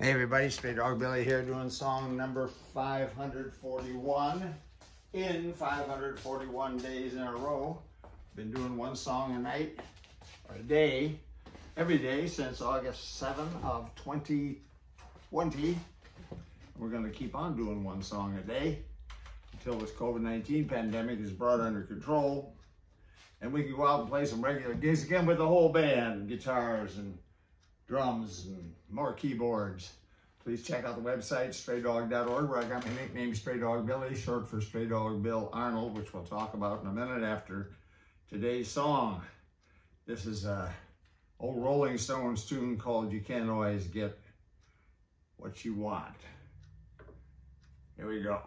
Hey everybody, Straydog Billy here doing song number 541 in 541 days in a row. Been doing one song a night or a day, every day since August 7 of 2020. We're going to keep on doing one song a day until this COVID-19 pandemic is brought under control and we can go out and play some regular gigs again with the whole band, guitars and drums and more keyboards. Please check out the website, straydog.org, where I got my nickname Straydog Billy, short for Straydog Bill Arnold, which we'll talk about in a minute after today's song. This is a old Rolling Stones tune called You Can't Always Get What You Want. Here we go.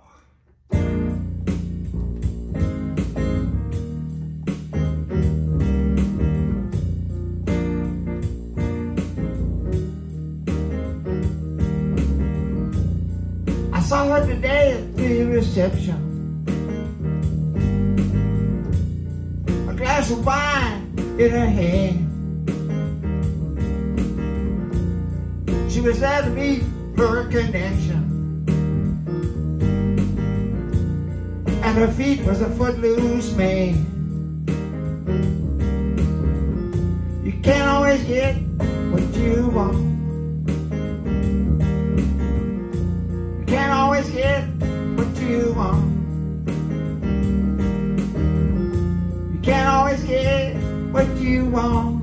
I saw her today at the reception. A glass of wine in her hand. She was there to meet her connection. At her feet was a footloose man. You can't always get what you want. Can't always get what you want. You can't always get what you want.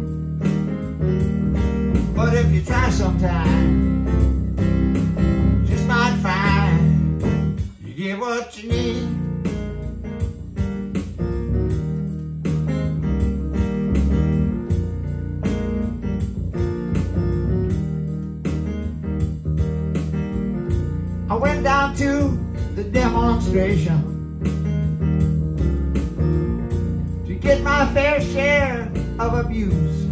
But if you try sometime, you just might find you get what you need. I went down to the demonstration to get my fair share of abuse,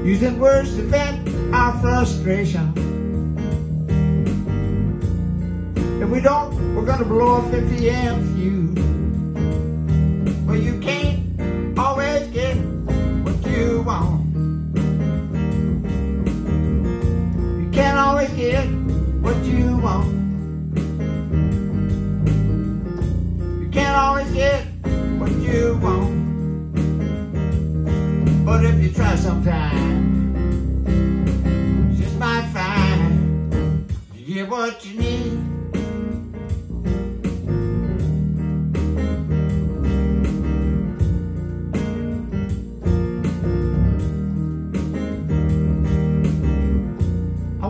using words to vent our frustration. If we don't, we're gonna blow a 50 amp fuse. Well, you can't always get what you want. Can't always get what you want. You can't always get what you want. But if you try sometime, you just might find you get what you need.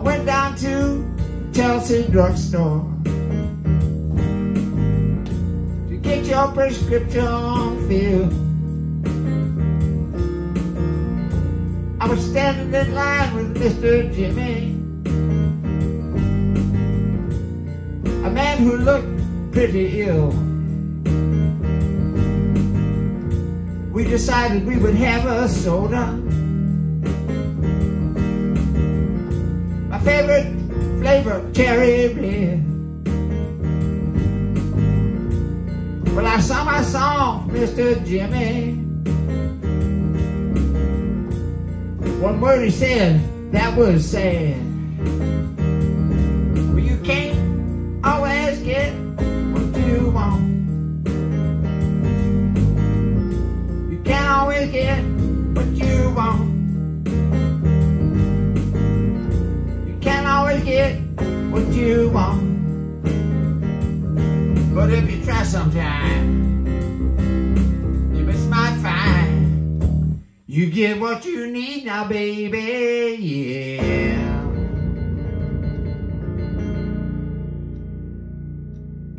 Went down to Chelsea drugstore to get your prescription filled. I was standing in line with Mr. Jimmy, a man who looked pretty ill. We decided we would have a soda. Favorite flavor, cherry red. Well, I sung my song, Mr. Jimmy. One word he said, that was sad. Well, you can't always get what you want. You can't always get what you want. Can't always get what you want. But if you try sometime, you just might find you get what you need now, baby, yeah.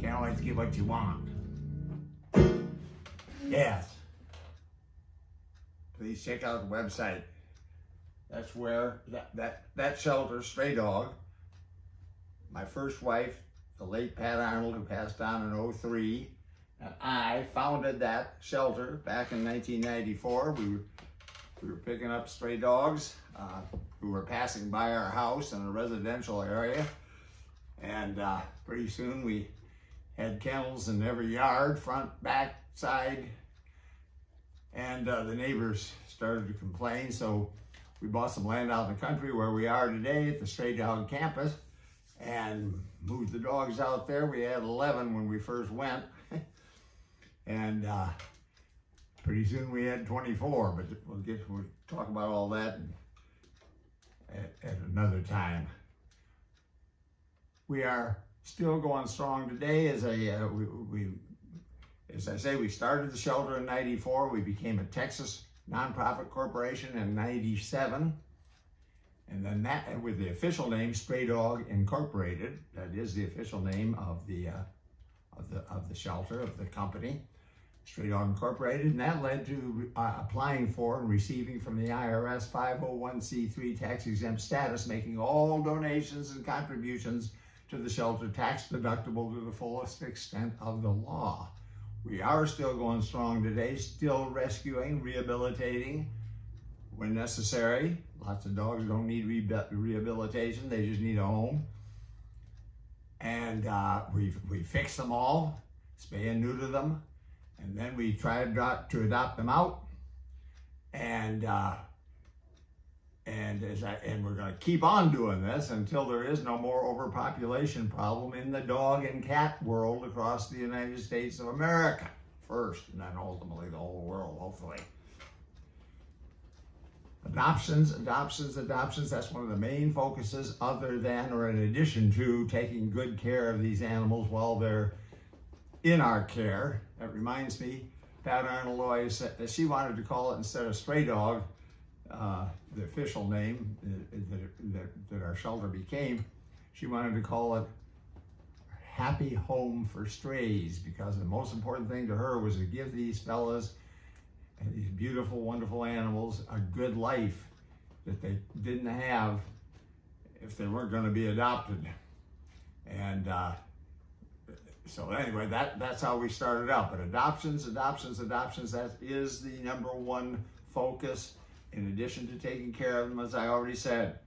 Can't always get what you want. Yes. Please check out the website. That's where that shelter, Straydog, my first wife, the late Pat Arnold, who passed on in '03, and I founded that shelter back in 1994. We were picking up stray dogs who were passing by our house in a residential area, and pretty soon we had kennels in every yard, front, back, side, and the neighbors started to complain, so we bought some land out in the country where we are today at the Straydog campus and moved the dogs out there. We had 11 when we first went. And pretty soon we had 24, but we'll talk about all that at another time. We are still going strong today. As I say, we started the shelter in '94. We became a Texas nonprofit corporation in '97, and then that with the official name Straydog Incorporated. That is the official name of the shelter, of the company, Straydog Incorporated, and that led to applying for and receiving from the IRS 501c3 tax-exempt status, making all donations and contributions to the shelter tax deductible to the fullest extent of the law. We are still going strong today, still rescuing, rehabilitating when necessary. Lots of dogs don't need rehabilitation, they just need a home. And we fix them all, spay and neuter them, and then we try to adopt them out. And we're going to keep on doing this until there is no more overpopulation problem in the dog and cat world across the United States of America first, and then ultimately the whole world, hopefully. Adoptions, that's one of the main focuses, other than or in addition to taking good care of these animals while they're in our care. That reminds me, Pat Arnold always said that she wanted to call it, instead of Straydog, the official name that our shelter became, she wanted to call it Happy Home for Strays, because the most important thing to her was to give these fellas and these beautiful, wonderful animals a good life that they didn't have if they weren't going to be adopted. And so anyway, that's how we started out. But adoptions, that is the #1 focus, in addition to taking care of them, as I already said.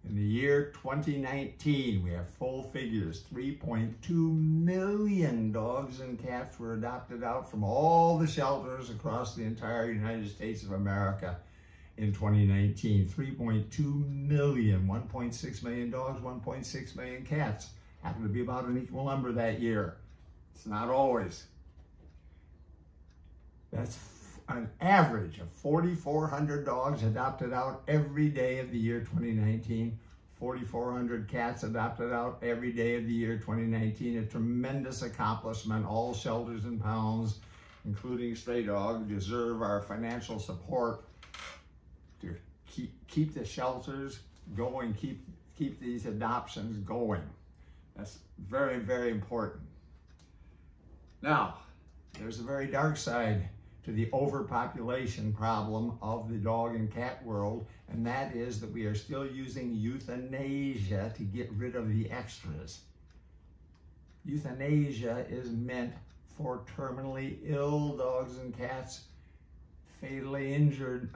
In the year 2019, we have full figures. 3.2 million dogs and cats were adopted out from all the shelters across the entire United States of America in 2019. 3.2 million, 1.6 million dogs, 1.6 million cats. Happened to be about an equal number that year. It's not always. That's an average of 4,400 dogs adopted out every day of the year 2019, 4,400 cats adopted out every day of the year 2019, a tremendous accomplishment. All shelters and pounds, including Straydog, deserve our financial support to keep the shelters going, keep these adoptions going. That's very, very important. Now, there's a very dark side to the overpopulation problem of the dog and cat world, and that is that we are still using euthanasia to get rid of the extras. Euthanasia is meant for terminally ill dogs and cats, fatally injured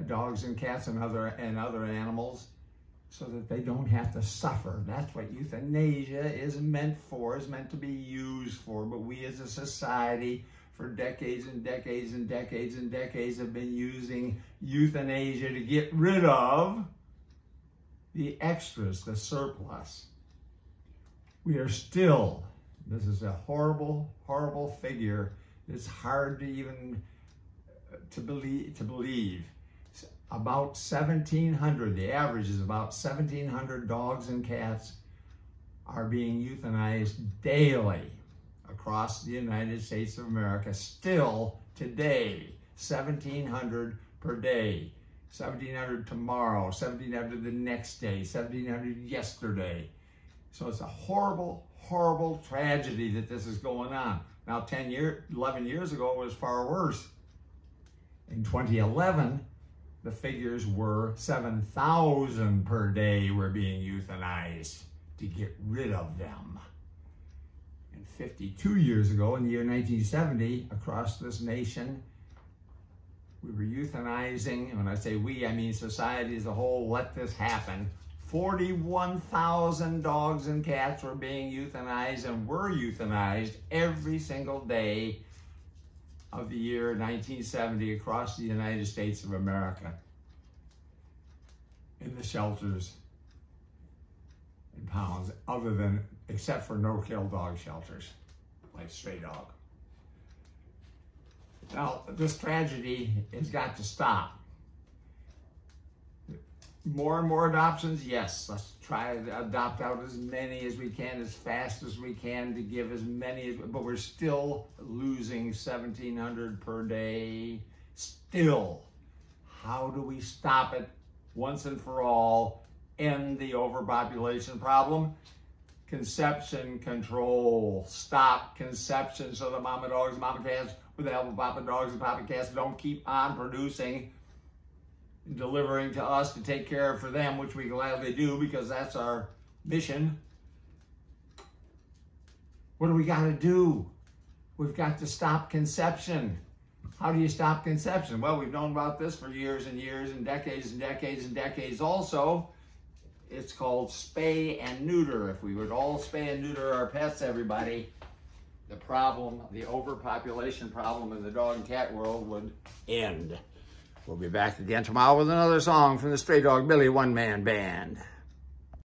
dogs and cats and other animals, so that they don't have to suffer. That's what euthanasia is meant for, is meant to be used for. But we as a society, for decades and decades and decades and decades, have been using euthanasia to get rid of the extras, the surplus. We are still, this is a horrible, horrible figure. It's hard to even to believe. About 1,700, the average is about 1,700 dogs and cats are being euthanized daily across the United States of America. Still today, 1,700 per day, 1,700 tomorrow, 1,700 the next day, 1,700 yesterday. So it's a horrible, horrible tragedy that this is going on. Now 11 years ago, it was far worse. In 2011, the figures were 7,000 per day were being euthanized to get rid of them. And 52 years ago, in the year 1970, across this nation, we were euthanizing, and when I say we, I mean society as a whole, let this happen. 41,000 dogs and cats were being euthanized and were euthanized every single day of the year 1970 across the United States of America. in the shelters in pounds, except for no-kill dog shelters like Straydog. Now, this tragedy has got to stop. More and more adoptions, yes. Let's try to adopt out as many as we can, as fast as we can, to give as many, but we're still losing 1,700 per day. Still. How do we stop it once and for all? End the overpopulation problem? Conception control. Stop conception so the mama dogs and mama cats, with the help of papa dogs and papa cats, don't keep on producing, delivering to us to take care of for them, which we gladly do because that's our mission. What do we got to do? We've got to stop conception. How do you stop conception? Well, we've known about this for years and years and decades and decades and decades also. It's called spay and neuter. If we would all spay and neuter our pets, everybody, the problem, the overpopulation problem in the dog and cat world would end. We'll be back again tomorrow with another song from the Straydog Billy one-man band.